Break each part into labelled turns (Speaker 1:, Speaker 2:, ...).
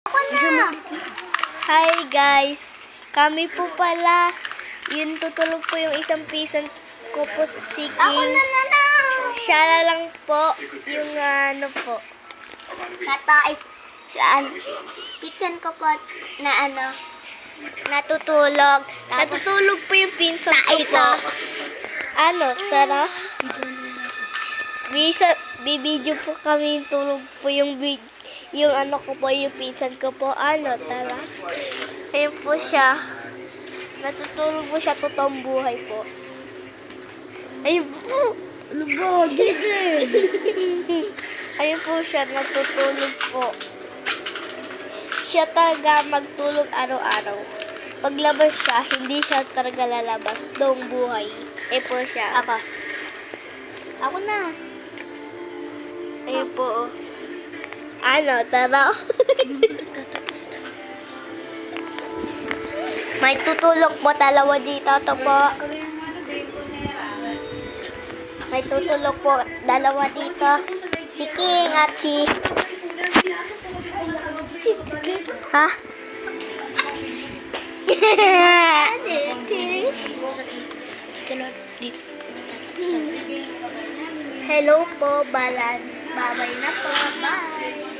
Speaker 1: Ako na! Hi guys! Kami po pala. Yun, tutulog po yung isang pisan ko po si King. Ako na lang! Siya na lang po. Yung ano po.
Speaker 2: Tatay. Saan? Kitchen ko po na natutulog.
Speaker 1: Natutulog po yung pinsan ko
Speaker 2: ito.
Speaker 1: po. Ano, tara. Bibidyo po kami tulog po yung ano ko po, yung pinsan ko po. Ano, tara. Ayun po siya. Natutulog po siya, totoong buhay po. Ayun po. Ano ba? Ayun po siya, natutulog po. Siya talaga magtulog araw-araw. Paglabas siya, hindi siya talaga lalabas. Totoong buhay. Ayun po siya.
Speaker 2: Ako na.
Speaker 1: Ayun po. Ano, tara.
Speaker 2: May tutulog po dalawa dito. Ito po. May tutulog po dalawa dito. Si King at si... Ha?
Speaker 1: Hello po, Balan. Bye-bye na po. Bye.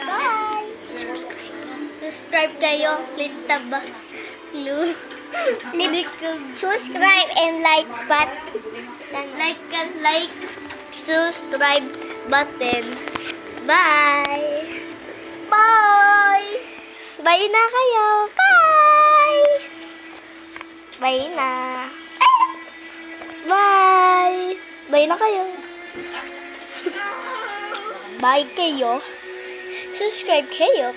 Speaker 2: Bye!
Speaker 1: Subscribe kayo. Click the
Speaker 2: Subscribe and like
Speaker 1: like, subscribe button. Bye.
Speaker 2: Bye!
Speaker 1: Bye na kayo. Bye. Bye na. Bye. Bye na kayo. Bye kayo. Subscribe kayo.